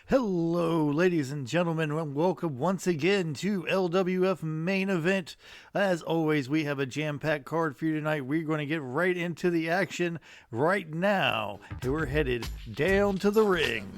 Hello, ladies and gentlemen, and welcome once again to LWF Main Event. As always, we have a jam-packed card for you tonight. We're going to get right into the action right now. We're headed down to the ring.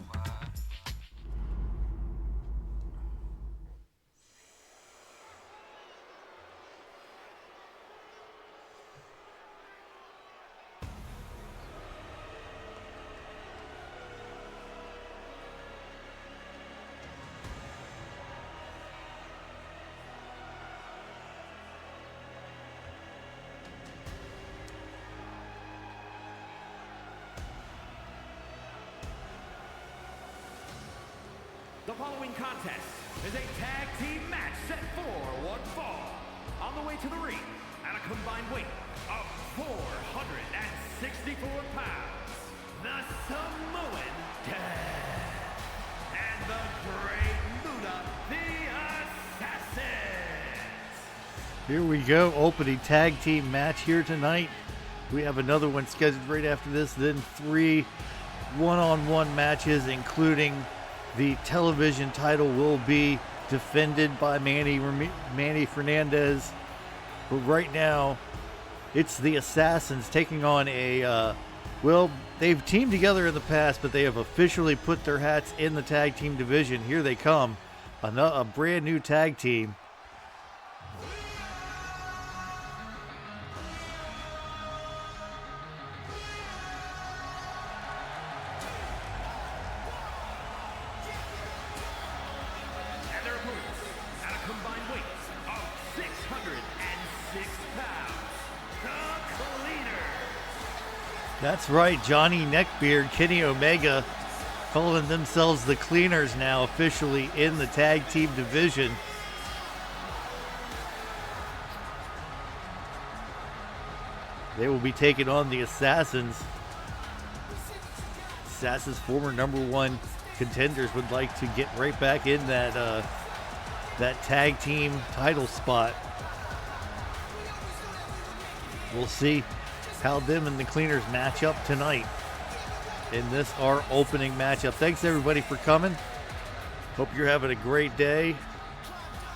The following contest is a tag team match set for one fall. On the way to the ring at a combined weight of 464 pounds, the Samoan Death and the Great Muta, the Assassins. Here we go, opening tag team match here tonight. We have another one scheduled right after this, then 3 one-on-one matches, including the television title will be defended by Manny Fernandez. But right now, it's the Assassins taking on a, well, they've teamed together in the past, but they have officially put their hats in the tag team division. Here they come, a brand new tag team. That's right, Johnny Neckbeard, Kenny Omega, calling themselves the Cleaners now officially in the tag team division. They will be taking on the Assassins. Assassins, former #1 contenders, would like to get right back in that tag team title spot. We'll see how them and the Cleaners match up tonight in this, our opening matchup. Thanks everybody for coming. Hope you're having a great day,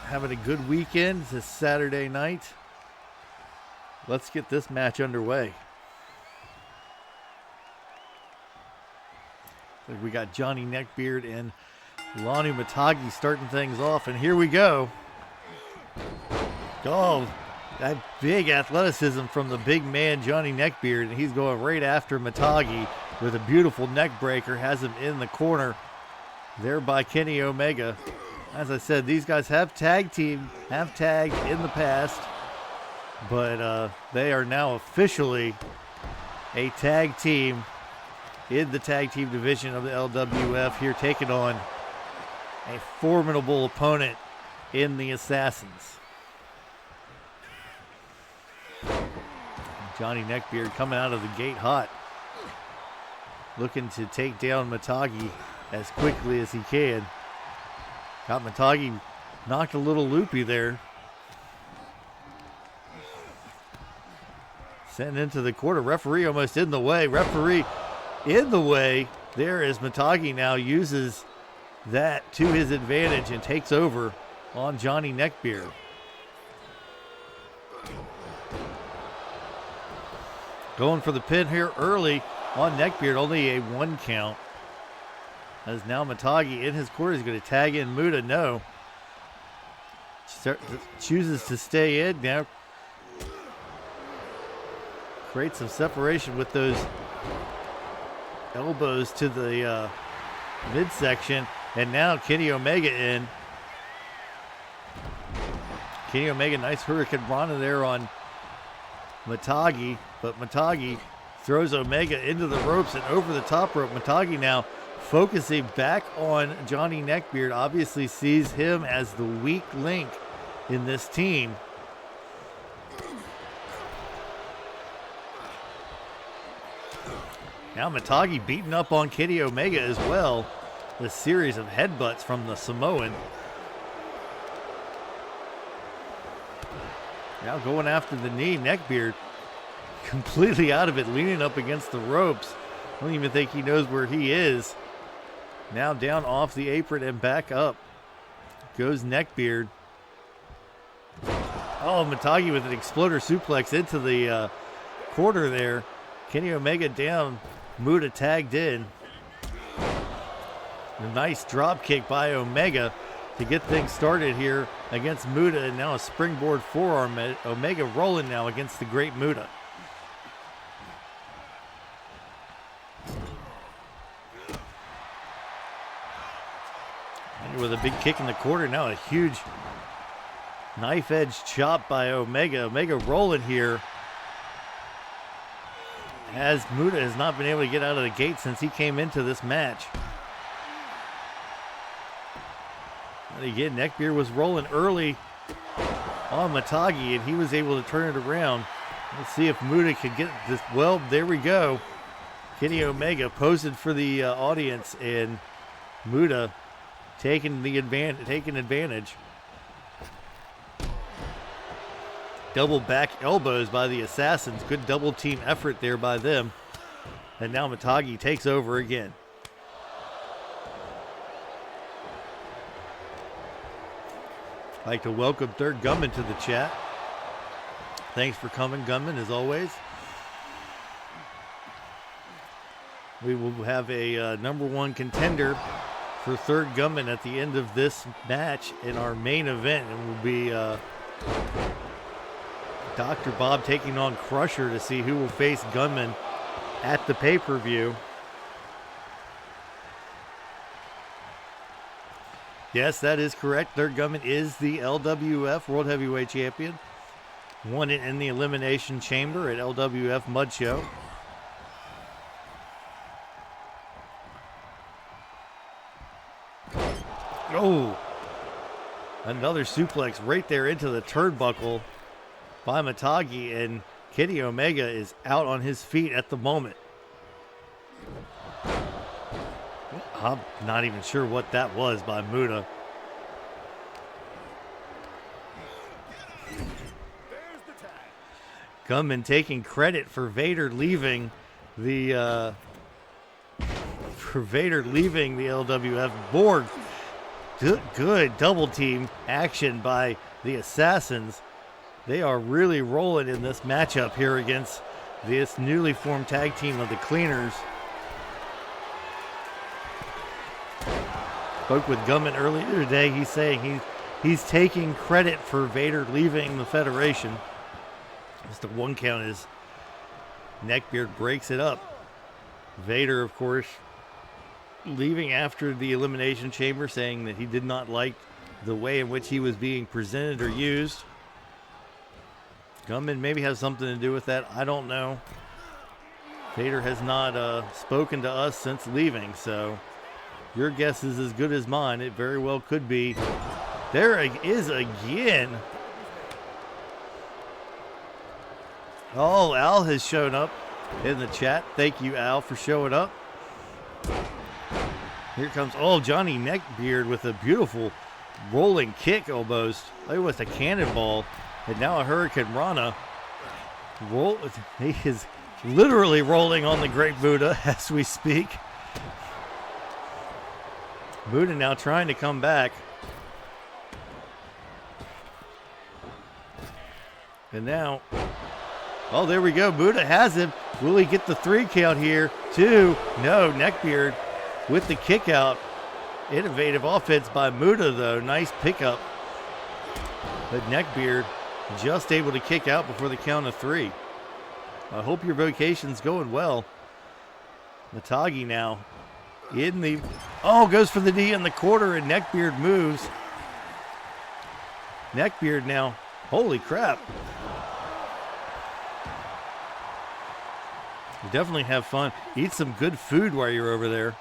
having a good weekend this Saturday night. Let's get this match underway. We got Johnny Neckbeard and Lanu Matagi starting things off, and here we go. Oh, that big athleticism from the big man, Johnny Neckbeard, and he's going right after Matagi with a beautiful neck breaker, has him in the corner there by Kenny Omega. As I said, these guys have tagged in the past, but they are now officially a tag team in the tag team division of the LWF, here taking on a formidable opponent in the Assassins. Johnny Neckbeard coming out of the gate hot, looking to take down Matagi as quickly as he can. Got Matagi knocked a little loopy there. Sent into the corner. Referee almost in the way. Referee in the way. There is Matagi now uses that to his advantage and takes over on Johnny Neckbeard. Going for the pin here early on Neckbeard, only a 1 count. As now Matagi in his corner is going to tag in Muta. No. Chooses to stay in now. Creates some separation with those elbows to the midsection. And now Kenny Omega in. Kenny Omega, nice Hurricane Rana there on Matagi, but Matagi throws Omega into the ropes and over the top rope. Matagi now focusing back on Johnny Neckbeard, obviously sees him as the weak link in this team. Now Matagi beating up on Kenny Omega as well. A series of headbutts from the Samoan. Now going after the knee, Neckbeard completely out of it, leaning up against the ropes. I don't even think he knows where he is. Now down off the apron and back up goes Neckbeard. Oh, Matagi with an exploder suplex into the quarter there. Kenny Omega down. Muta tagged in. A nice drop kick by Omega to get things started here against Muta, and now a springboard forearm. Omega rolling now against the great Muta. And with a big kick in the quarter, now a huge knife edge chop by Omega. Omega rolling here, as Muta has not been able to get out of the gate since he came into this match. And again, Neckbeard was rolling early on Matagi, and he was able to turn it around. Let's see if Muta can get this. Well, there we go. Kenny Omega posted for the audience, and Muta taking advantage. Double back elbows by the Assassins. Good double team effort there by them. And now Matagi takes over again. I'd like to welcome Third Gunman to the chat. Thanks for coming, Gunman, as always. We will have a number one contender for Third Gunman at the end of this match in our main event. It will be Dr. Bob taking on Crusher to see who will face Gunman at the pay-per-view. Yes, that is correct. Third Gunman is the LWF World Heavyweight Champion. Won it in the Elimination Chamber at LWF Mud Show. Oh, another suplex right there into the turnbuckle by Matagi, and Kenny Omega is out on his feet at the moment. I'm not even sure what that was by Muta. Gunman taking credit for Vader leaving the LWF board. Good double team action by the Assassins. They are really rolling in this matchup here against this newly formed tag team of the Cleaners. Spoke with Gunman earlier today. He's saying he's taking credit for Vader leaving the Federation. Just a one count as Neckbeard breaks it up. Vader, of course, leaving after the Elimination Chamber, saying that he did not like the way in which he was being presented or used. Gunman maybe has something to do with that. I don't know. Vader has not spoken to us since leaving, so your guess is as good as mine. It very well could be. There is again. Oh, Al has shown up in the chat. Thank you, Al, for showing up. Here comes, Johnny Neckbeard with a beautiful rolling kick almost. It was a cannonball. And now a Hurricane Rana. He is literally rolling on the great Muta as we speak. Muta now trying to come back. And now, there we go. Muta has him. Will he get the 3 count here? 2. No, Neckbeard with the kick out. Innovative offense by Muta, though. Nice pickup. But Neckbeard just able to kick out before the count of 3. I hope your vacation's going well. Matagi now in the... goes for the knee in the quarter, and Neckbeard moves. Neckbeard now. Holy crap. You definitely have fun. Eat some good food while you're over there.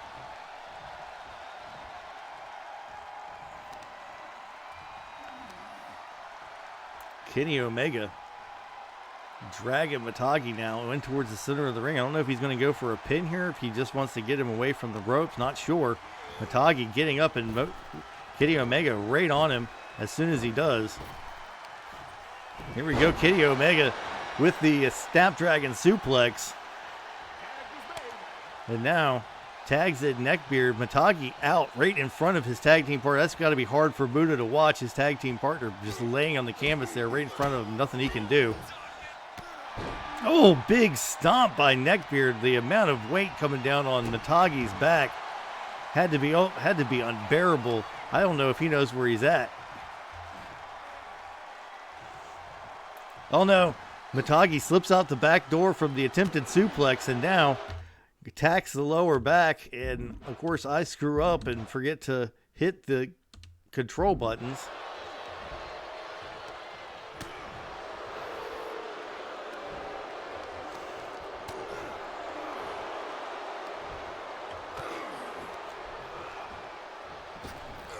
Kenny Omega dragging Matagi now in towards the center of the ring. I don't know if he's going to go for a pin here, if he just wants to get him away from the ropes. Not sure. Matagi getting up and Kenny Omega right on him as soon as he does. Here we go. Kenny Omega with the Snapdragon suplex. And now tags at Neckbeard. Matagi out right in front of his tag team partner. That's got to be hard for Muta to watch. His tag team partner just laying on the canvas there right in front of him. Nothing he can do. Oh, big stomp by Neckbeard. The amount of weight coming down on Matagi's back had to be unbearable. I don't know if he knows where he's at. Oh no, Matagi slips out the back door from the attempted suplex and now attacks the lower back. And of course I screw up and forget to hit the control buttons.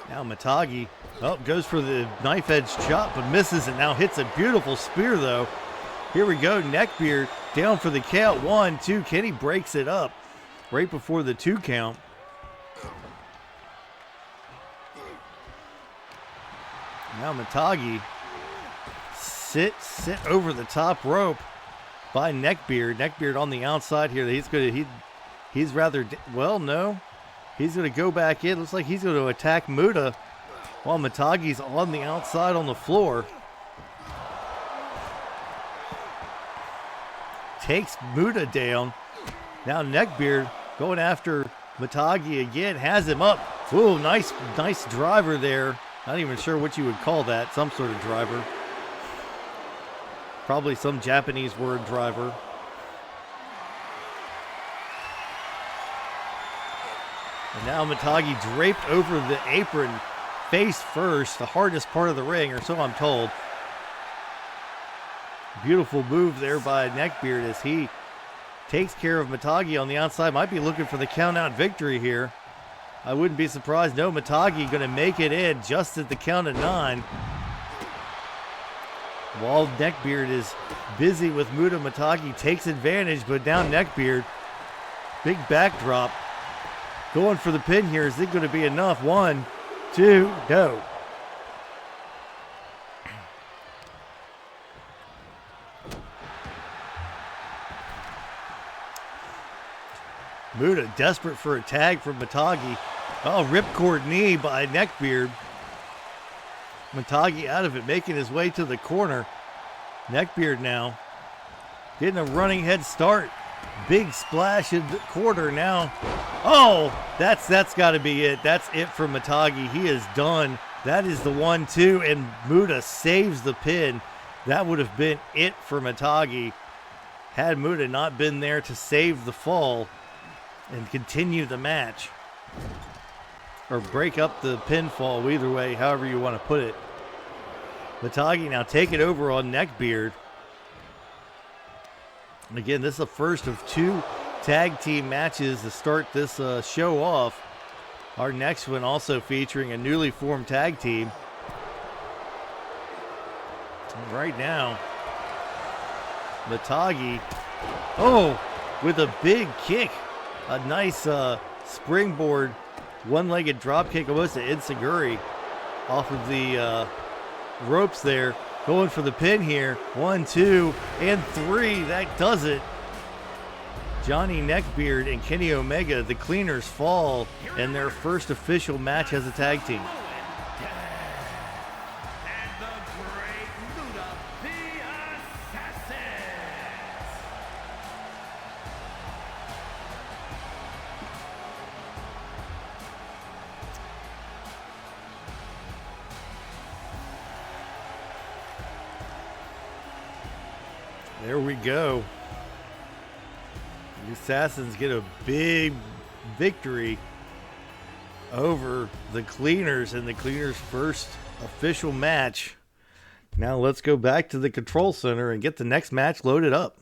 Now Matagi, goes for the knife edge chop, but misses and now hits a beautiful spear though. Here we go, Neckbeard down for the count. 1, 2, Kenny breaks it up right before the 2 count. Now Matagi sit over the top rope by Neckbeard. Neckbeard on the outside here. He's rather, well, no. He's going to go back in. Looks like he's going to attack Muta while Matagi's on the outside on the floor. Takes Muta down. Now Neckbeard going after Matagi again. Has him up. Ooh, nice driver there. Not even sure what you would call that. Some sort of driver. Probably some Japanese word driver. And now Matagi draped over the apron face first, the hardest part of the ring, or so I'm told. Beautiful move there by Neckbeard as he takes care of Matagi on the outside. Might be looking for the count-out victory here. I wouldn't be surprised. No, Matagi going to make it in just at the count of 9. While Neckbeard is busy with Muta, Matagi takes advantage, but now Neckbeard, big backdrop. Going for the pin here. Is it going to be enough? 1, 2, go. Muta desperate for a tag from Matagi. Oh, ripcord knee by Neckbeard. Matagi out of it, making his way to the corner. Neckbeard now getting a running head start. Big splash in the quarter now. Oh, that's got to be it. That's it for Matagi. He is done. That is the 1-2, and Muta saves the pin. That would have been it for Matagi had Muta not been there to save the fall and continue the match. Or break up the pinfall, either way, however you want to put it. Matagi now taking over on Neckbeard. And again, this is the first of 2 tag team matches to start this show off. Our next one also featuring a newly formed tag team. And right now, Matagi, with a big kick. A nice springboard, one-legged drop kick, almost an enziguri off of the ropes there. Going for the pin here. 1, 2, and 3. That does it. Johnny Neckbeard and Kenny Omega, the Cleaners, fall in their first official match as a tag team. There we go. The Assassins get a big victory over the Cleaners in the Cleaners' first official match. Now let's go back to the control center and get the next match loaded up.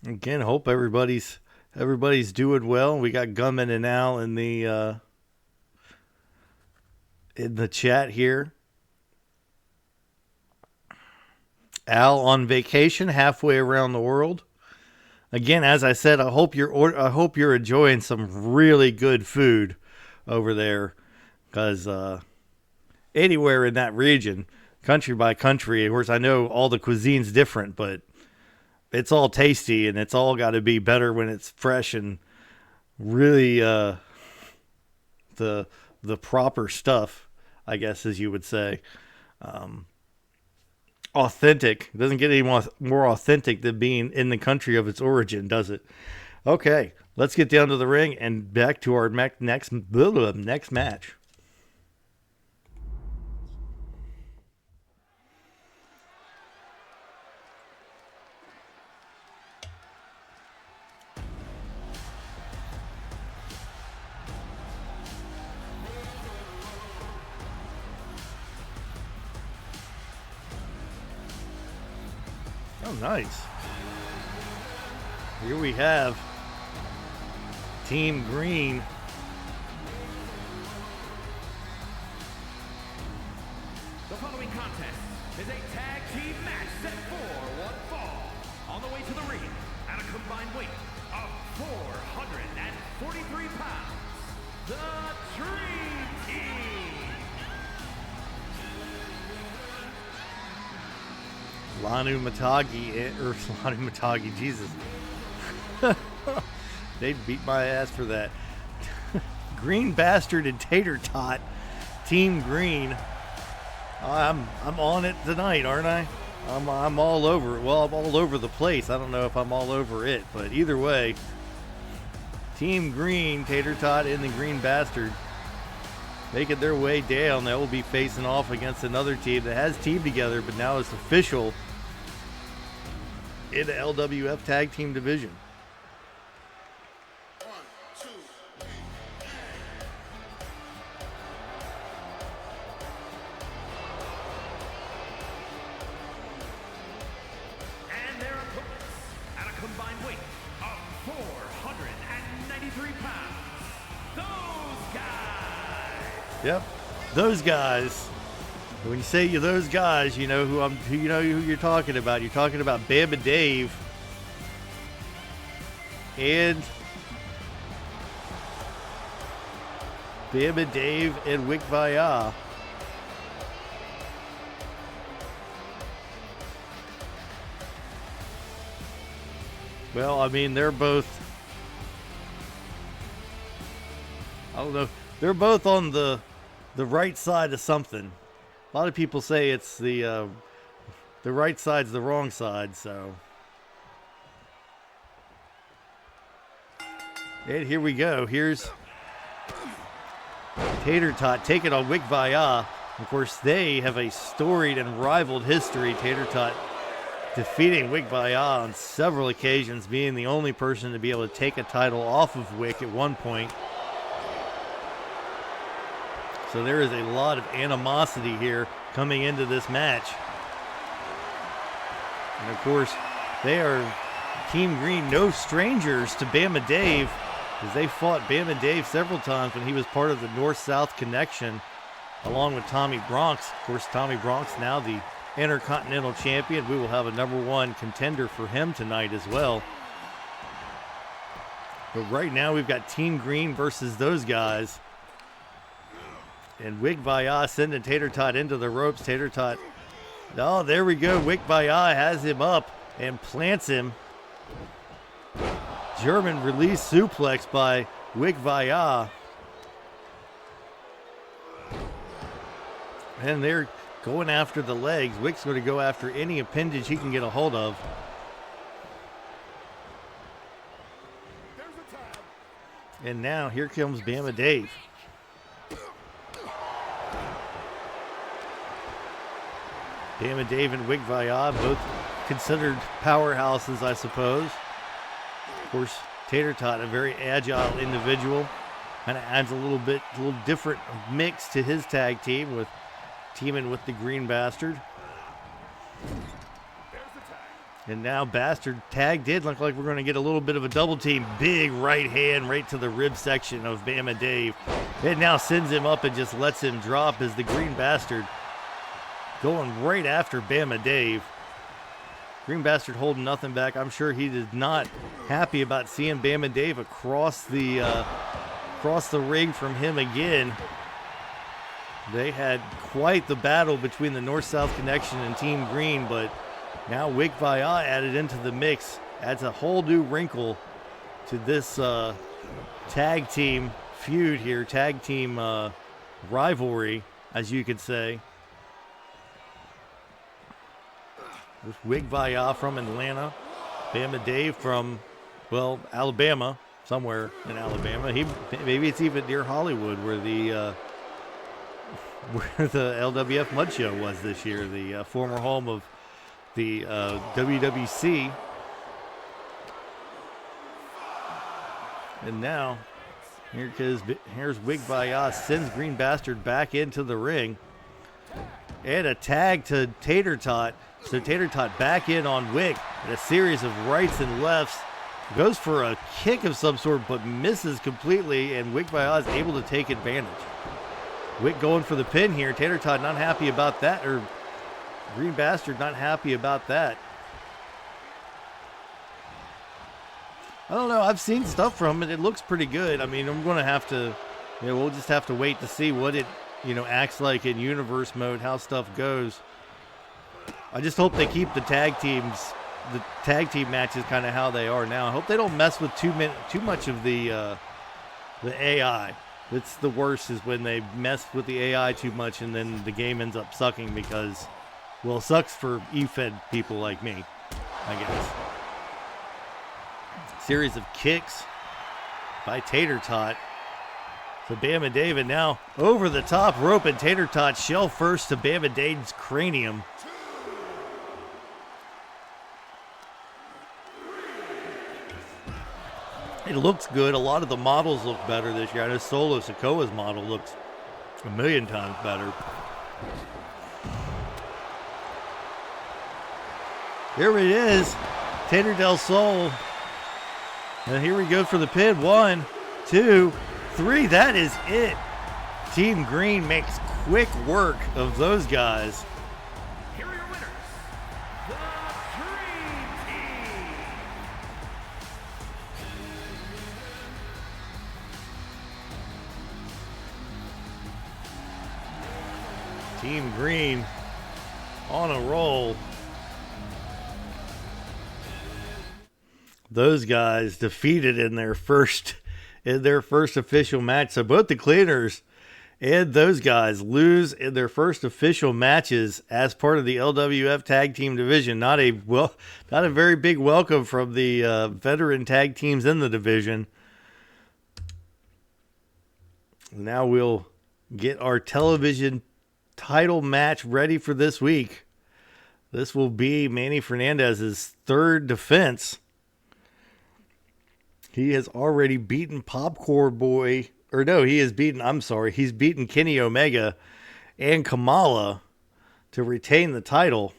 Again, hope everybody's doing well. We got Gunman and Al in the chat here. Al on vacation halfway around the world. Again, as I said, I hope you're enjoying some really good food over there, because anywhere in that region, country by country. Of course, I know all the cuisine's different, but it's all tasty, and it's all got to be better when it's fresh and really the proper stuff, I guess, as you would say. Authentic. It doesn't get any more authentic than being in the country of its origin, does it? Okay, let's get down to the ring and back to our next match. Oh, nice. Here we have Team Grean. The following contest is a tag team match set for one fall. On the way to the ring at a combined weight of 443 pounds, the Dream Team. Lanu Matagi, Jesus. They'd beat my ass for that. Green Bastard and Tater Tot, Team Grean. I'm on it tonight, aren't I? I'm all over it. Well, I'm all over the place. I don't know if I'm all over it, but either way, Team Grean, Tater Tot, and the Green Bastard making their way down. They will be facing off against another team that has teamed together, but now it's official in the LWF Tag Team Division. And their opponents at a combined weight of 493 pounds, those guys. Yep, those guys. When you say those guys, you know who you're talking about. You're talking about Bama Dave and Wick Vaya. Well, I mean, they're both, I don't know, they're both on the right side of something. A lot of people say it's the right side's the wrong side, so. And here we go. Here's Tater Tot taking on Wick Vaya. Of course, they have a storied and rivaled history. Tater Tot defeating Wick Vaya on several occasions, being the only person to be able to take a title off of Wick at one point. So there is a lot of animosity here coming into this match. And of course, they are Team Grean, no strangers to Bama Dave, as they fought Bama Dave several times when he was part of the North-South Connection, along with Tommy Bronx. Of course, Tommy Bronx now the Intercontinental Champion. We will have a #1 contender for him tonight as well. But right now we've got Team Grean versus those guys. And Wick Vaya sending Tater Tot into the ropes. Tater Tot, oh, there we go. Wick Vaya has him up and plants him. German release suplex by Wick Vaya. And they're going after the legs. Wick's going to go after any appendage he can get a hold of. And now here comes Bama Dave. Bama Dave and Wick Vaya, both considered powerhouses, I suppose. Of course, Tater Tot, a very agile individual, kind of adds a little different mix to his tag team with teaming with the Green Bastard. And now Bastard tagged in. Look like we're going to get a little bit of a double team. Big right hand right to the rib section of Bama Dave. It now sends him up and just lets him drop as the Green Bastard going right after Bama Dave. Green Bastard holding nothing back. I'm sure he is not happy about seeing Bama Dave across the ring from him again. They had quite the battle between the North-South Connection and Team Grean, but now Wick Vaya added into the mix adds a whole new wrinkle to this tag team feud here, tag team rivalry, as you could say. With Wick Vaya from Atlanta, Bama Dave from, well, Alabama, somewhere in Alabama. Maybe it's even near Hollywood, where the LWF Mud Show was this year, the former home of the WWC. And now, here's Wick Vaya, sends Green Bastard back into the ring. And a tag to Tater Tot. So Tater Tot back in on Wick, and a series of rights and lefts. Goes for a kick of some sort, but misses completely, and Wick Vaya is able to take advantage. Wick going for the pin here. Tater Tot not happy about that, or Green Bastard not happy about that. I don't know. I've seen stuff from it. It looks pretty good. I mean, I'm going to have to, we'll just have to wait to see what it, acts like in universe mode, how stuff goes. I just hope they keep the tag team matches kind of how they are now. I hope they don't mess with too much of the AI. It's the worst is when they mess with the AI too much and then the game ends up sucking because, well, it sucks for E-Fed people like me, I guess. Series of kicks by Tater Tot. So Bama David now over the top rope, and Tater Tot shell first to Bama Dave's cranium. It looks good. A lot of the models look better this year. I know Solo Sikoa's model looks a million times better. Here it is. Tater del Sol. And here we go for the pin. 1, 2, 3. That is it. Team Grean makes quick work of those guys. Here are your winners, the Dream Team. Team Grean on a roll. Those guys defeated in their first official match. So both the Cleaners and those guys lose in their first official matches as part of the LWF Tag Team Division. Not a very big welcome from the veteran tag teams in the division. Now we'll get our television title match ready for this week. This will be Manny Fernandez's third defense. He has already beaten Popcorn Boy, he's beaten Kenny Omega and Kamala to retain the title.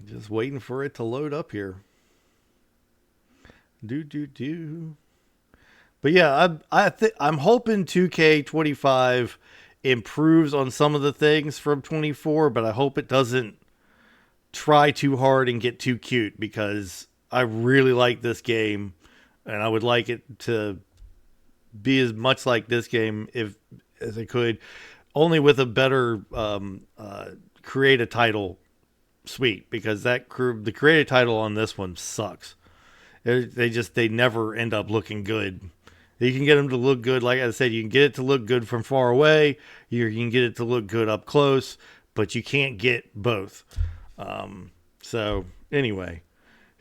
Just waiting for it to load up here. But yeah, I'm hoping 2K25 improves on some of the things from 24, but I hope it doesn't try too hard and get too cute, because I really like this game and I would like it to be as much like this game as it could, only with a better create a title suite, because the create a title on this one sucks. They never end up looking good. You can get them to look good. Like I said, you can get it to look good from far away. You can get it to look good up close, but you can't get both. So anyway,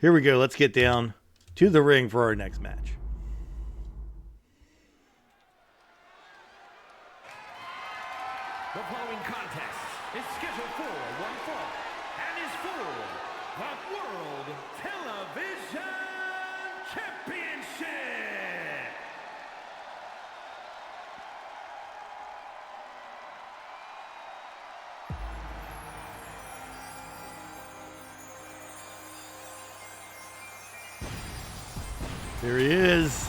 here we go. Let's get down to the ring for our next match. The following contest is scheduled for one fall and is for the World Television Championship. Here he is,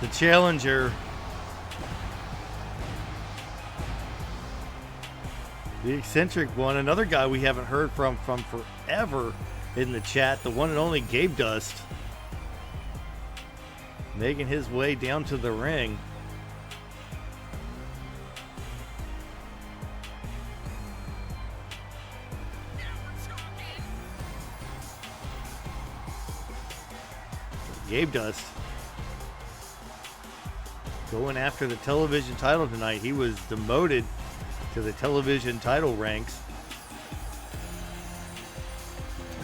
the challenger. The eccentric one, another guy we haven't heard from forever in the chat, the one and only Gabedust. making his way down to the ring. Gabedust going after the television title tonight. He was demoted to the television title ranks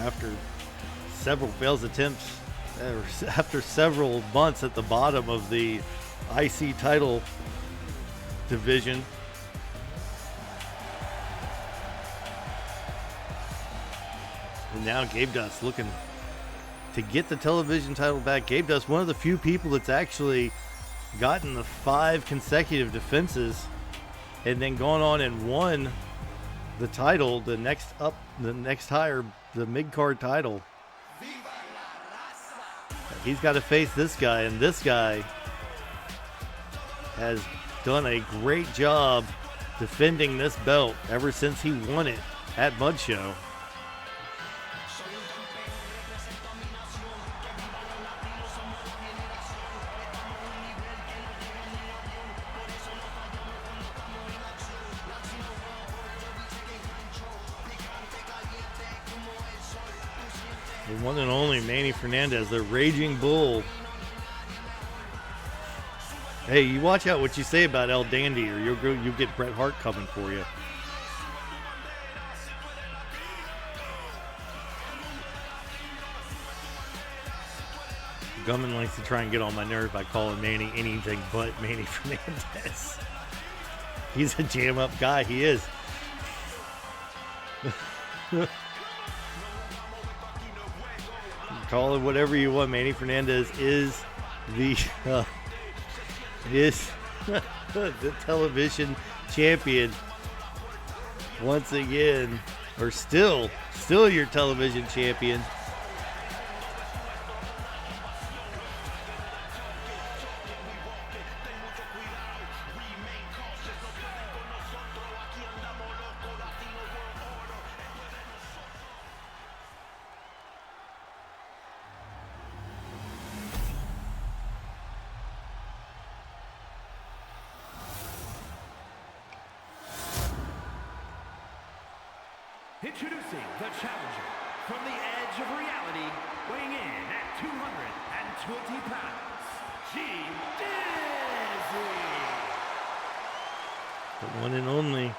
after several failed attempts, after several months at the bottom of the IC title division. And now Gabedust looking to get the television title back. Gabedust, one of the few people that's actually gotten the 5 consecutive defenses and then gone on and won the title, the next higher, the mid-card title. He's got to face this guy, and this guy has done a great job defending this belt ever since he won it at Mud Show. The one and only Manny Fernandez, the Raging Bull. Hey, you watch out what you say about El Dandy, or you'll get Bret Hart coming for you. Gummin likes to try and get on my nerve by calling Manny anything but Manny Fernandez. He's a jam-up guy. He is. Call it whatever you want. Manny Fernandez is the the television champion once again, or still your television champion. Introducing the challenger from the edge of reality, weighing in at 220 pounds, The one and only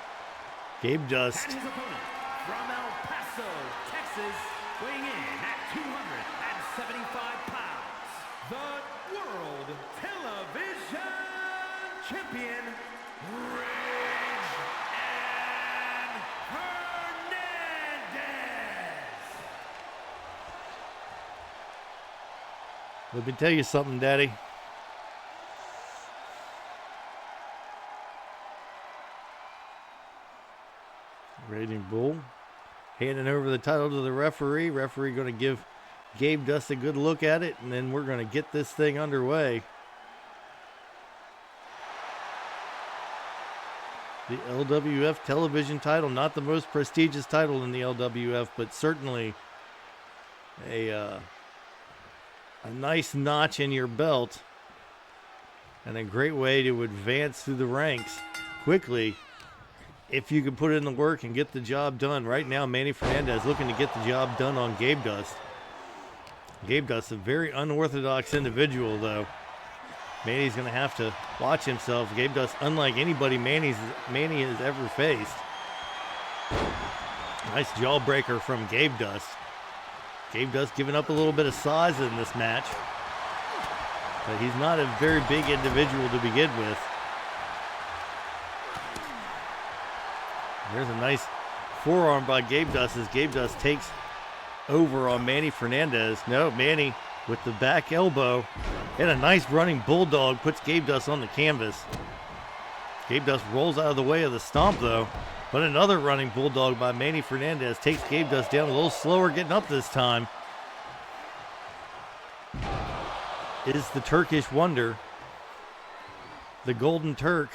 Gabedust. And his opponent from El Paso, Texas, weighing in at 275 pounds, the World Television Champion, Let me tell you something, Daddy. Raging Bull handing over the title to the referee. Referee going to give Gabedust a good look at it, and then we're going to get this thing underway. The LWF television title, not the most prestigious title in the LWF, but certainly a nice notch in your belt and a great way to advance through the ranks quickly if you can put in the work and get the job done. Right now, Manny Fernandez looking to get the job done on Gabedust. Gabedust, a very unorthodox individual, though. Manny's going to have to watch himself. Gabedust, unlike anybody Manny has ever faced. Nice jawbreaker from Gabedust. Gabedust giving up a little bit of size in this match, but he's not a very big individual to begin with. There's a nice forearm by Gabedust as Gabedust takes over on Manny Fernandez. No, Manny with the back elbow and a nice running bulldog puts Gabedust on the canvas. Gabedust rolls out of the way of the stomp, though. But another running bulldog by Manny Fernandez takes Gabedust down a little slower getting up this time. Is the Turkish Wonder, the Golden Turk.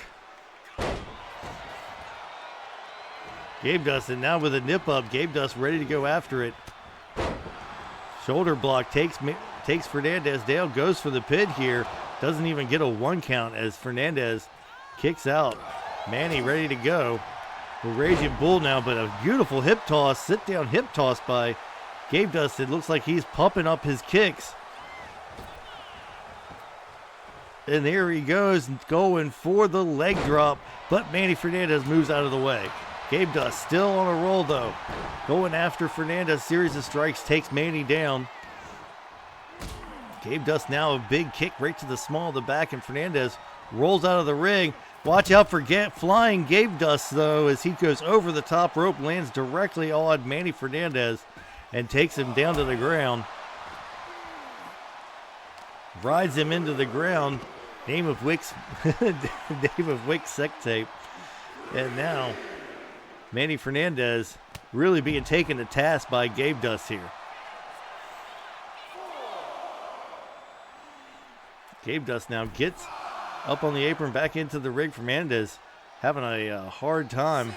Gabedust, and now with a nip up, Gabedust ready to go after it. Shoulder block takes takes Fernandez down, goes for the pin here. Doesn't even get a 1 count as Fernandez kicks out. Manny ready to go. The Raging Bull now, but a beautiful hip toss, sit down hip toss by Gabedust. It looks like he's pumping up his kicks. And there he goes, going for the leg drop, but Manny Fernandez moves out of the way. Gabedust still on a roll though. Going after Fernandez, series of strikes takes Manny down. Gabedust now a big kick right to the small of the back, and Fernandez rolls out of the ring. Watch out for flying Gabedust though, as he goes over the top rope, lands directly on Manny Fernandez and takes him down to the ground. Rides him into the ground. Name of Wick's sex tape. And now Manny Fernandez really being taken to task by Gabedust here. Gabedust now gets up on the apron, back into the ring. Fernandez having a hard time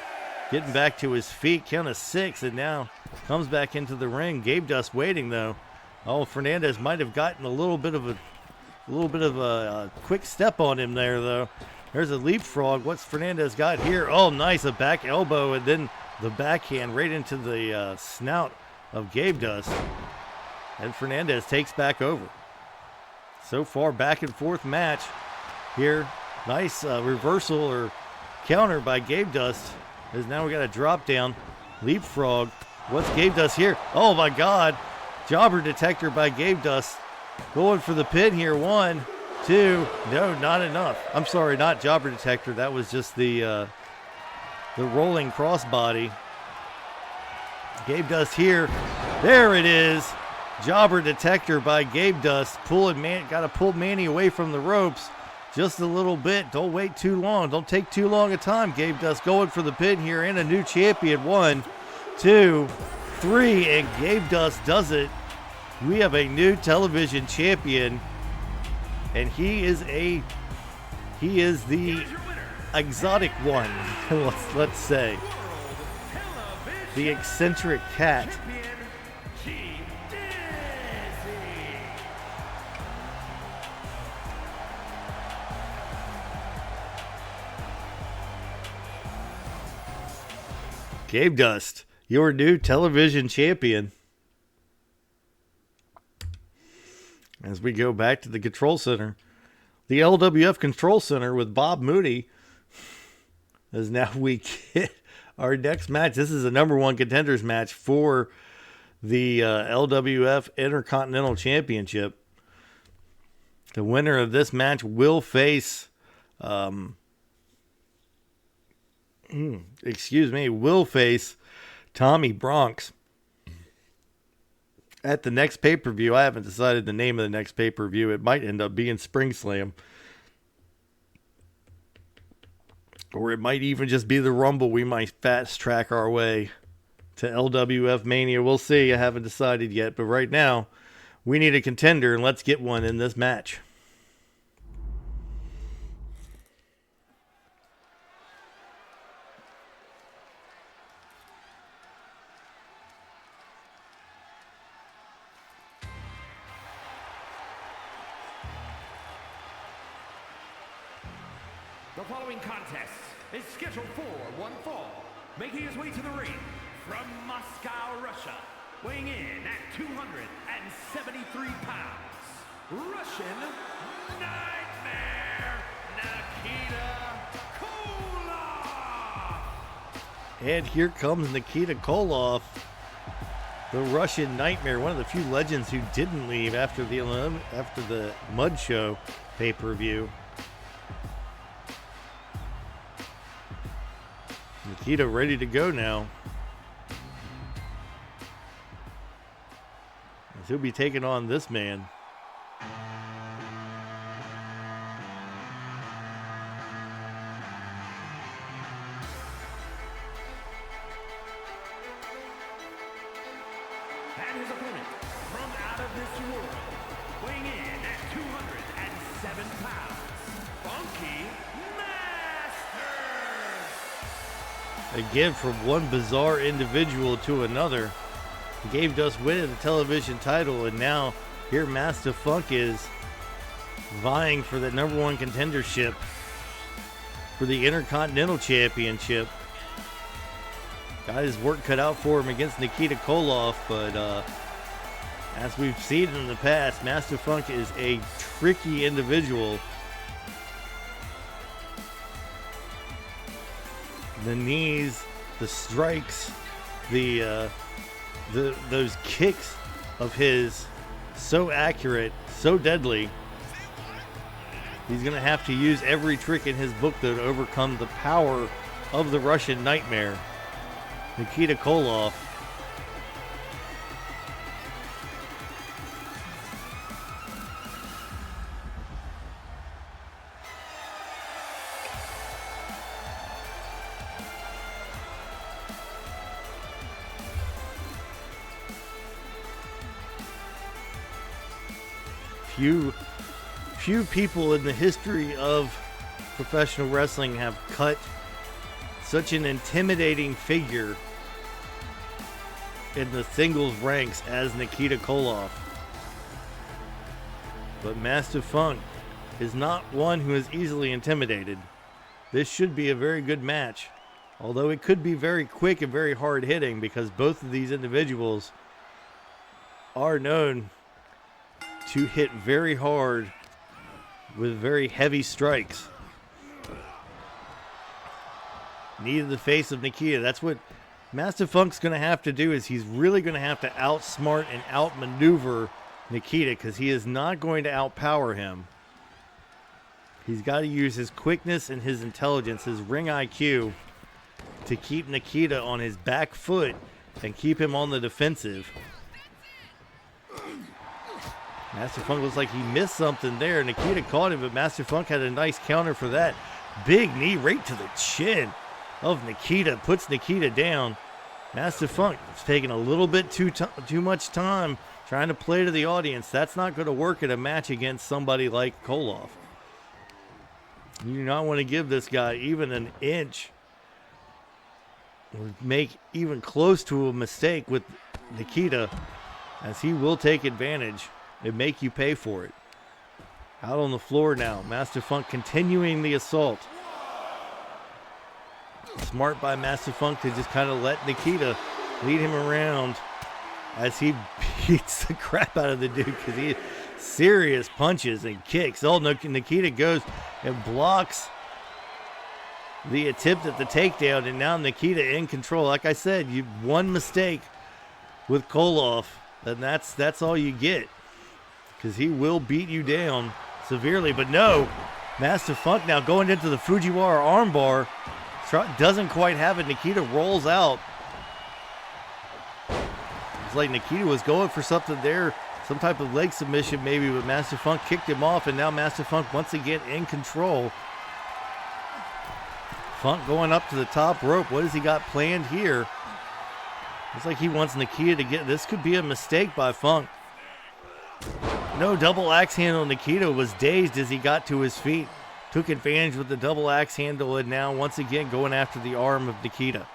getting back to his feet. Count of 6, and now comes back into the ring. Gabedust waiting though. Oh, Fernandez might have gotten a little bit of a quick step on him there though. There's a leapfrog. What's Fernandez got here? Oh, nice, a back elbow, and then the backhand right into the snout of Gabedust. And Fernandez takes back over. So far, back and forth match here. Nice reversal or counter by Gabedust. As now we got a drop down leapfrog. What's Gabedust here? Oh my God! Jobber detector by Gabedust. Going for the pin here. 1, 2. No, not enough. I'm sorry, not jobber detector. That was just the rolling crossbody. Gabedust here. There it is. Jobber detector by Gabedust. Got to pull Manny away from the ropes just a little bit. Don't wait too long. Don't take too long a time. Gabedust going for the pin here, and a new champion. 1, 2, 3, and Gabedust does it. We have a new television champion, and he is the exotic one. let's say the eccentric cat. Gabedust, your new television champion. As we go back to the control center, the LWF control center with Bob Moody, as now we get our next match. This is a #1 contenders match for the LWF Intercontinental Championship. The winner of this match will face, will face Tommy Bronx at the next pay-per-view. I haven't decided the name of the next pay-per-view. It might end up being Spring Slam. Or it might even just be the Rumble. We might fast track our way to LWF Mania. We'll see. I haven't decided yet. But right now, we need a contender, and let's get one in this match. The following contest is scheduled for one fall. Making his way to the ring from Moscow, Russia, weighing in at 273 pounds, Russian Nightmare, Nikita Koloff. And here comes Nikita Koloff, the Russian Nightmare, one of the few legends who didn't leave after the Mud Show pay-per-view. Nikita ready to go now. As he'll be taking on this man. And his opponent from out of this world, weighing in at 207 pounds, Funky Again, from one bizarre individual to another. Gabedust winning the television title, and now Here Mastafunk is vying for the #1 contendership for the Intercontinental Championship. Got his work cut out for him against Nikita Koloff, but as we've seen in the past, Mastafunk is a tricky individual. The knees, the strikes, those kicks of his, so accurate, so deadly. He's going to have to use every trick in his book, though, to overcome the power of the Russian Nightmare, Nikita Koloff. Few people in the history of professional wrestling have cut such an intimidating figure in the singles ranks as Nikita Koloff. But Mastafunk is not one who is easily intimidated. This should be a very good match, although it could be very quick and very hard hitting, because both of these individuals are known to hit very hard with very heavy strikes. Knee to the face of Nikita. That's what Mastafunk's going to have to do, is he's really going to have to outsmart and outmaneuver Nikita, because he is not going to outpower him. He's got to use his quickness and his intelligence, his ring IQ, to keep Nikita on his back foot and keep him on the defensive. Mastafunk looks like he missed something there. Nikita caught him, but Mastafunk had a nice counter for that. Big knee right to the chin of Nikita. Puts Nikita down. Mastafunk is taking a little bit too much time trying to play to the audience. That's not going to work in a match against somebody like Koloff. You do not want to give this guy even an inch or make even close to a mistake with Nikita, as he will take advantage and make you pay for it. Out on the floor now, Mastafunk continuing the assault. Smart by Mastafunk to just kind of let Nikita lead him around as he beats the crap out of the dude, because he serious punches and kicks. Oh, no, Nikita goes and blocks the attempt at the takedown, and now Nikita in control. Like I said, one mistake with Koloff, and that's all you get, because he will beat you down severely. But no, Mastafunk now going into the Fujiwara armbar. Doesn't quite have it. Nikita rolls out. It's like Nikita was going for something there, some type of leg submission maybe, but Mastafunk kicked him off, and now Mastafunk once again in control. Funk going up to the top rope. What has he got planned here? Looks like he wants Nikita to get... This could be a mistake by Funk. No, double axe handle. Nikita was dazed as he got to his feet. Took advantage with the double axe handle, and now once again going after the arm of Nikita,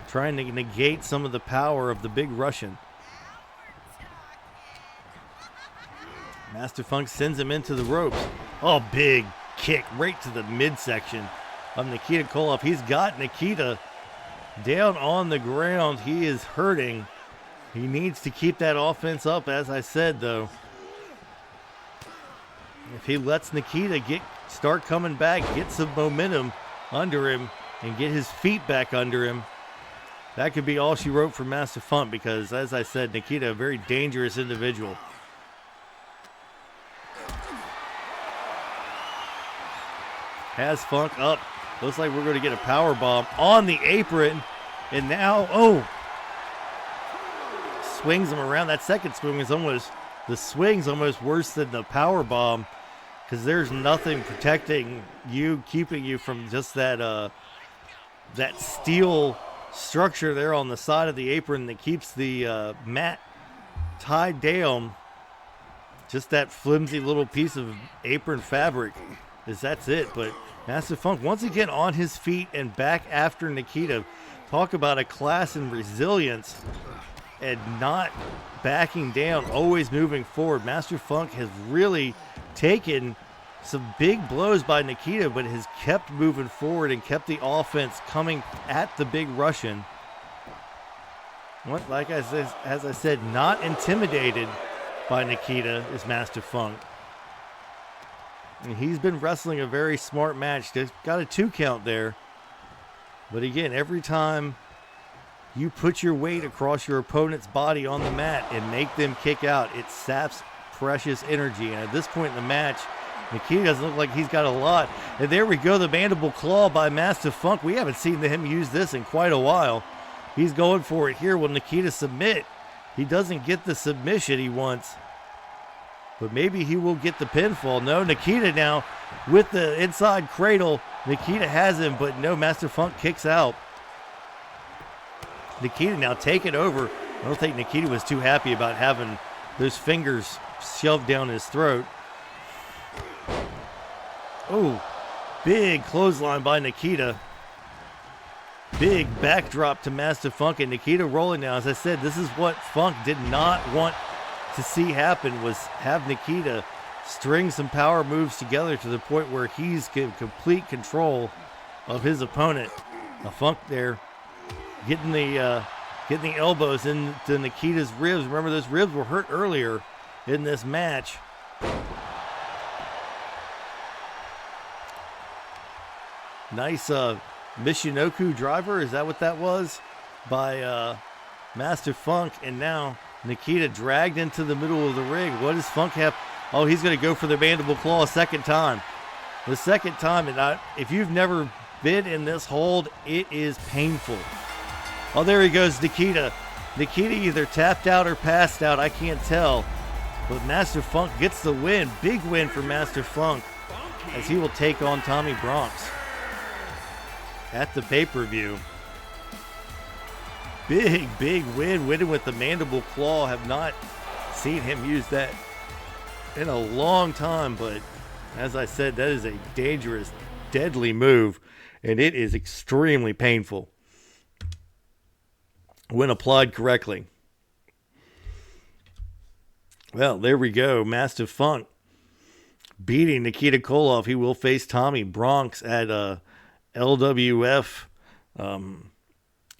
trying to negate some of the power of the big Russian. Mastafunk sends him into the ropes. Oh, big kick right to the midsection of Nikita Koloff. He's got Nikita down on the ground. He is hurting. He needs to keep that offense up, as I said, though. If he lets Nikita start coming back, get some momentum under him, and get his feet back under him, that could be all she wrote for Mastafunk, because, as I said, Nikita, a very dangerous individual. Has Funk up. Looks like we're going to get a power bomb on the apron, and now, swings him around. That second swing is the swing's almost worse than the power bomb, because there's nothing protecting you, keeping you from just that steel structure there on the side of the apron that keeps the mat tied down. Just that flimsy little piece of apron fabric, that's it. But Mastafunk once again on his feet and back after Nikita. Talk about a class and resilience and not backing down, always moving forward. Mastafunk has really taken some big blows by Nikita, but has kept moving forward and kept the offense coming at the big Russian. Like as I said, not intimidated by Nikita is Mastafunk. And he's been wrestling a very smart match. They've got a 2 count there. But again, every time you put your weight across your opponent's body on the mat and make them kick out, it saps precious energy. And at this point in the match, Nikita doesn't look like he's got a lot. And there we go, the mandible claw by Mastafunk. We haven't seen him use this in quite a while. He's going for it here. Will Nikita submit? He doesn't get the submission he wants. But maybe he will get the pinfall. No, Nikita now with the inside cradle. Nikita has him, but no, Mastafunk kicks out. Nikita now taking over. I don't think Nikita was too happy about having those fingers shoved down his throat. Oh, big clothesline by Nikita. Big backdrop to Mastafunk, and Nikita rolling now. As I said, this is what Funk did not want to see happen, was have Nikita string some power moves together to the point where he's in complete control of his opponent. Funk there getting the elbows into Nikita's ribs. Remember, those ribs were hurt earlier in this match. Nice Michinoku driver, is that what that was? By Mastafunk, and now Nikita dragged into the middle of the ring. What does Funk have? Oh, he's going to go for the mandible claw a second time. The second time, and if you've never been in this hold, it is painful. Oh, there he goes, Nikita. Nikita either tapped out or passed out, I can't tell. But Mastafunk gets the win. Big win for Mastafunk, as he will take on Tommy Bronx at the pay-per-view. Big win, winning with the mandible claw. Have not seen him use that in a long time, but as I said, that is a dangerous, deadly move, and it is extremely painful when applied correctly. Well, there we go. Mastafunk beating Nikita Koloff. He will face Tommy Bronx at LWF.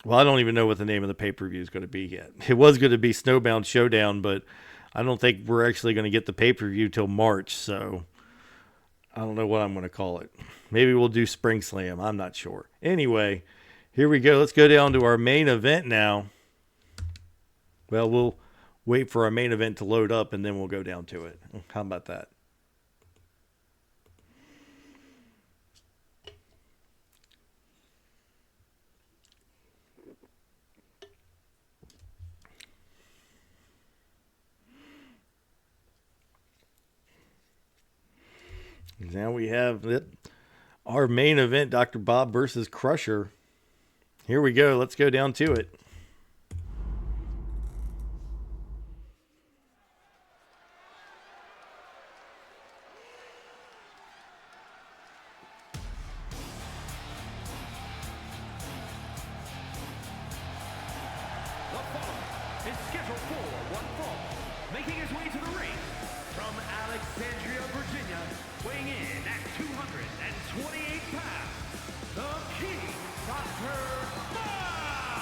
Well, I don't even know what the name of the pay-per-view is going to be yet. It was going to be Snowbound Showdown, but I don't think we're actually going to get the pay-per-view till March, so I don't know what I'm going to call it. Maybe we'll do Spring Slam. I'm not sure. Anyway, here we go. Let's go down to our main event now. Well, we'll wait for our main event to load up, and then we'll go down to it. How about that? Now we have our main event, Dr. Bob versus Crusher. Here we go. Let's go down to it. Is scheduled for one fall, making his way to the ring from Alexandria, Virginia, weighing in at 228 pounds, the King, Dr. Bob!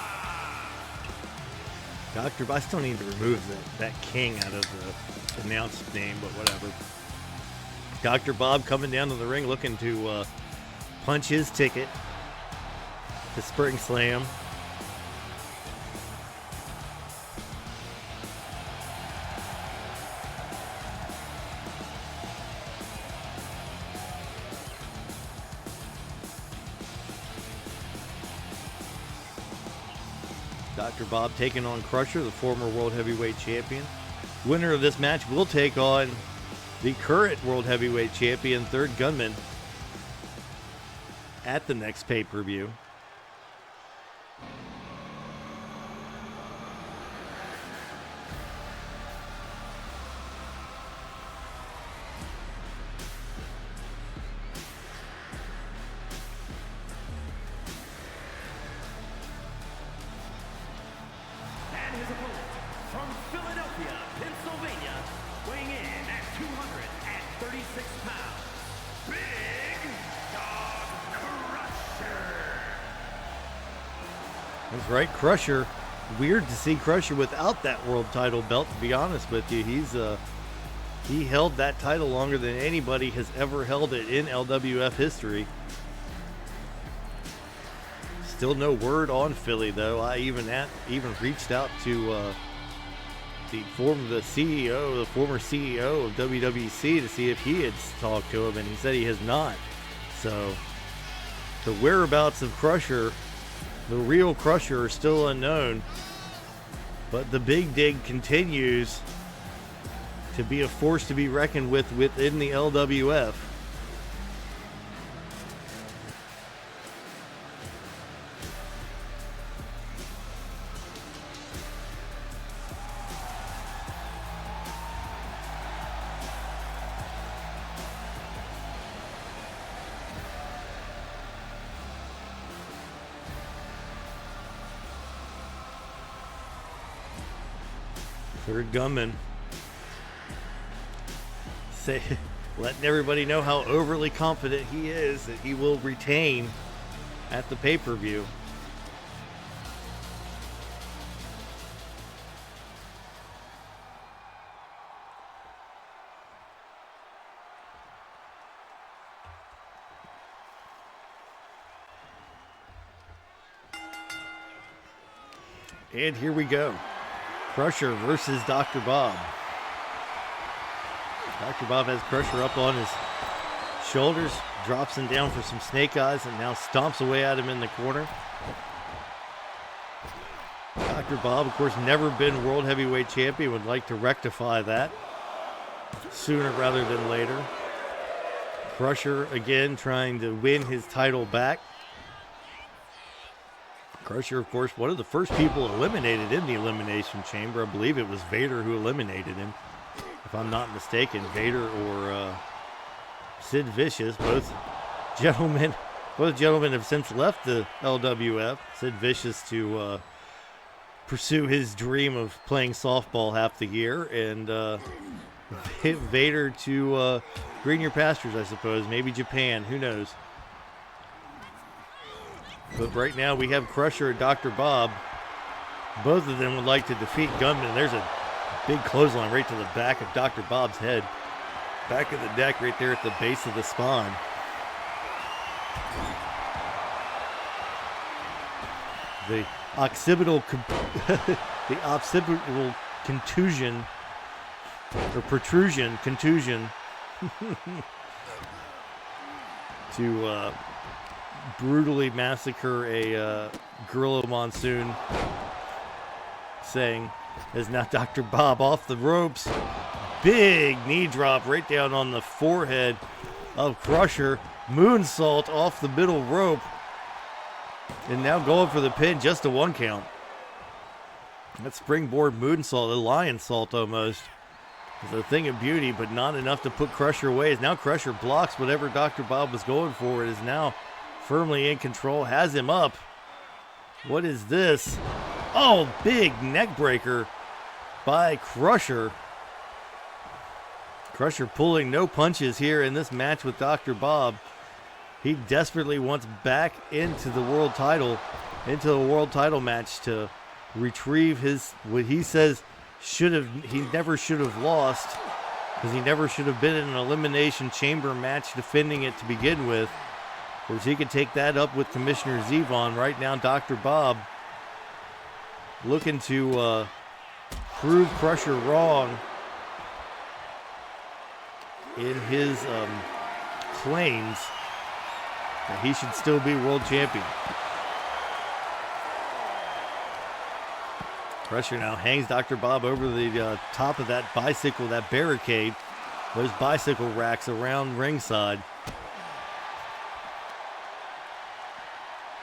Dr. Bob, I still need to remove that King out of the announced name, but whatever. Dr. Bob coming down to the ring looking to punch his ticket to Spring Slam. Dr. Bob taking on Crusher, the former World Heavyweight Champion. Winner of this match will take on the current World Heavyweight Champion, Third Gunman, at the next pay-per-view. And his opponent, from Philadelphia, Pennsylvania, weighing in at 236 pounds, Big Dog Crusher. That's right, Crusher. Weird to see Crusher without that world title belt, to be honest with you. He held that title longer than anybody has ever held it in LWF history. Still no word on Philly, though. I even reached out to the former CEO of WWC to see if he had talked to him, and he said he has not. So the whereabouts of Crusher, the real Crusher, are still unknown. But the Big Dig continues to be a force to be reckoned with within the LWF. Third gunman, letting everybody know how overly confident he is that he will retain at the pay-per-view. And here we go. Crusher versus Dr. Bob. Dr. Bob has Crusher up on his shoulders, drops him down for some snake eyes, and now stomps away at him in the corner. Dr. Bob, of course, never been World Heavyweight Champion, would like to rectify that sooner rather than later. Crusher, again, trying to win his title back. Crusher, of course, one of the first people eliminated in the Elimination Chamber. I believe it was Vader who eliminated him, if I'm not mistaken. Vader or Sid Vicious, both gentlemen have since left the LWF. Sid Vicious to pursue his dream of playing softball half the year, and Vader to greener pastures, I suppose. Maybe Japan, who knows. But right now we have Crusher and Dr. Bob. Both of them would like to defeat Gunman. There's a big clothesline right to the back of Dr. Bob's head. Back of the neck right there at the base of the spine. The occipital contusion, or contusion to brutally massacre a Gorilla Monsoon, saying, is now Dr. Bob off the ropes. Big knee drop right down on the forehead of Crusher. Moonsault off the middle rope. And now going for the pin, just a 1 count. That springboard moonsault, a lion salt almost, is a thing of beauty, but not enough to put Crusher away. As now Crusher blocks whatever Dr. Bob was going for. It is now firmly in control, has him up. What is this? Oh, big neck breaker by Crusher. Crusher pulling no punches here in this match with Dr. Bob. He desperately wants back into the world title match to retrieve his, what he says he never should have lost, because he never should have been in an Elimination Chamber match defending it to begin with. Of course, he could take that up with Commissioner Zevon. Right now, Dr. Bob looking to prove Crusher wrong in his claims that he should still be world champion. Crusher now hangs Dr. Bob over the top of that bicycle, that barricade, those bicycle racks around ringside.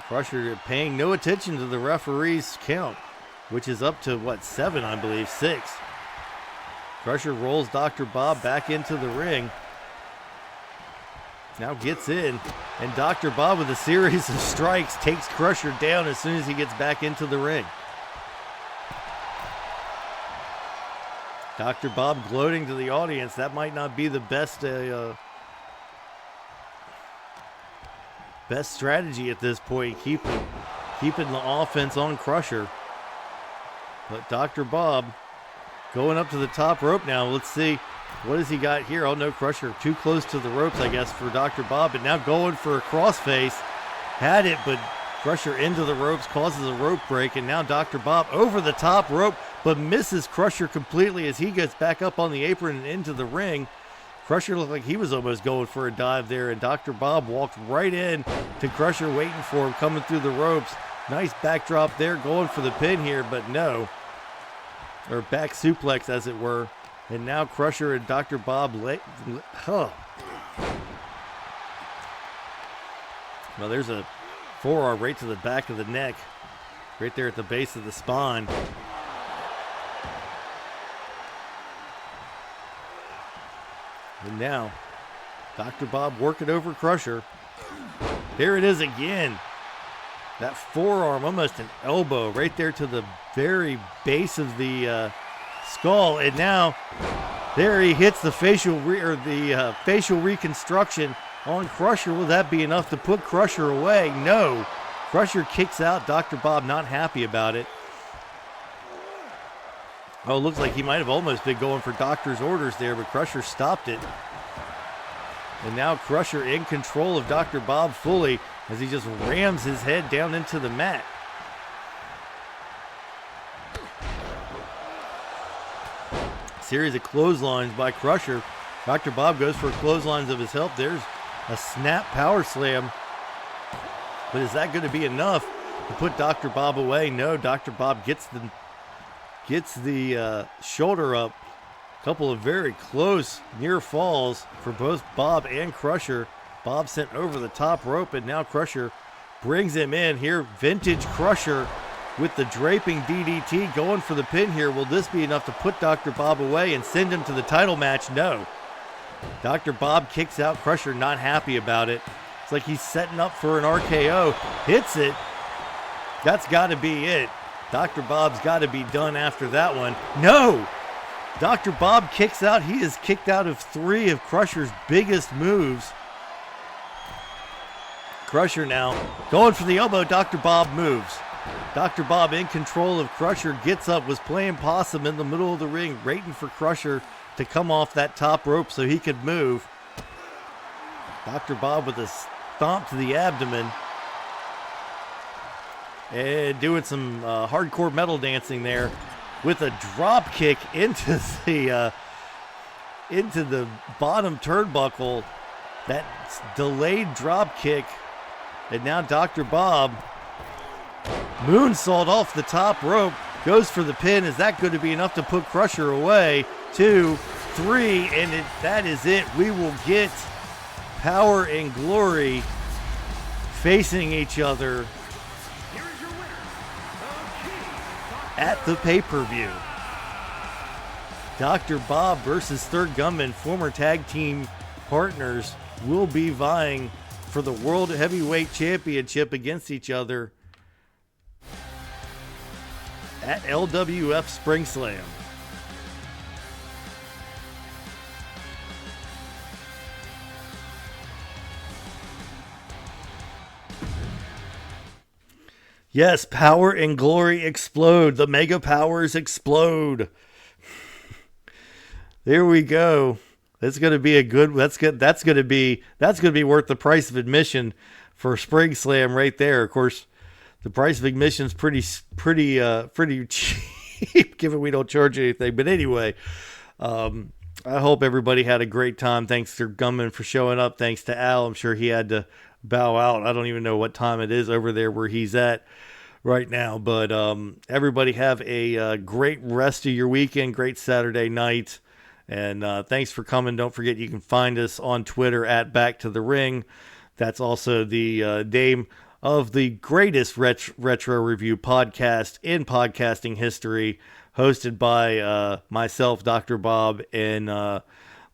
Crusher paying no attention to the referee's count, which is up to, 7, I believe, 6. Crusher rolls Dr. Bob back into the ring. Now gets in, and Dr. Bob with a series of strikes takes Crusher down as soon as he gets back into the ring. Dr. Bob gloating to the audience. That might not be the best best strategy at this point, keeping the offense on Crusher. But Dr. Bob going up to the top rope now. Let's see, what has he got here? Oh no, Crusher too close to the ropes, I guess, for Dr. Bob. But now going for a crossface. Had it, but Crusher into the ropes, causes a rope break. And now Dr. Bob over the top rope, but misses Crusher completely as he gets back up on the apron and into the ring. Crusher looked like he was almost going for a dive there, and Dr. Bob walked right in to Crusher, waiting for him, coming through the ropes. Nice backdrop there, going for the pin here, but no. Or back suplex, as it were. And now Crusher and Dr. Bob Well, there's a forearm right to the back of the neck, right there at the base of the spine. And now, Dr. Bob working over Crusher. There it is again. That forearm, almost an elbow, right there to the very base of the skull. And now, there he hits the facial reconstruction on Crusher. Will that be enough to put Crusher away? No. Crusher kicks out. Dr. Bob not happy about it. Oh, it looks like he might have almost been going for doctor's orders there, but Crusher stopped it. And now Crusher in control of Dr. Bob fully as he just rams his head down into the mat. Series of clotheslines by Crusher. Dr. Bob goes for clotheslines of his help. There's a snap power slam. But is that going to be enough to put Dr. Bob away? No, Dr. Bob gets the shoulder up. A couple of very close near falls for both Bob and Crusher. Bob sent over the top rope, and now Crusher brings him in here. Vintage Crusher with the draping DDT going for the pin here. Will this be enough to put Dr. Bob away and send him to the title match? No. Dr. Bob kicks out Crusher, not happy about it. It's like he's setting up for an RKO. Hits it. That's got to be it. Dr. Bob's got to be done after that one. No! Dr. Bob kicks out. He is kicked out of 3 of Crusher's biggest moves. Crusher now going for the elbow. Dr. Bob moves. Dr. Bob in control of Crusher, gets up, was playing possum in the middle of the ring, waiting for Crusher to come off that top rope so he could move. Dr. Bob with a stomp to the abdomen. And doing some hardcore metal dancing there with a drop kick into the bottom turnbuckle. That delayed drop kick. And now Dr. Bob moonsault off the top rope. Goes for the pin. Is that going to be enough to put Crusher away? 2, 3, and that is it. We will get Power and Glory facing each other at the pay-per-view. Dr. Bob versus Third Gunman, former tag team partners, will be vying for the World Heavyweight Championship against each other at LWF Spring Slam. Yes, Power and Glory explode. The Mega Powers explode. There we go. That's going to be a good. That's good. That's going to be worth the price of admission for Spring Slam right there. Of course, the price of admission is pretty cheap, given we don't charge anything. But anyway, I hope everybody had a great time. Thanks to Gunman for showing up. Thanks to Al. I'm sure he had to bow out. I don't even know what time it is over there where he's at right now. But everybody have a great rest of your weekend. Great Saturday night. And thanks for coming. Don't forget you can find us on Twitter at Back to the Ring. That's also the name of the greatest retro review podcast in podcasting history, hosted by myself, Dr. Bob, and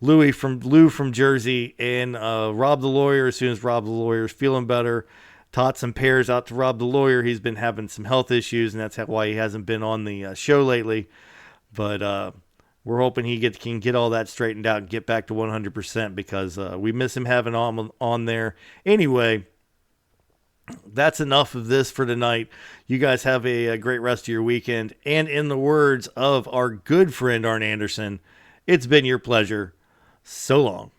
Lou from Jersey, and Rob the Lawyer. As soon as Rob the Lawyer is feeling better, taught some pairs out to Rob the Lawyer. He's been having some health issues, and that's why he hasn't been on the show lately. But we're hoping he can get all that straightened out and get back to 100% because we miss him having on there. Anyway, that's enough of this for tonight. You guys have a great rest of your weekend. And in the words of our good friend Arn Anderson, it's been your pleasure. So long.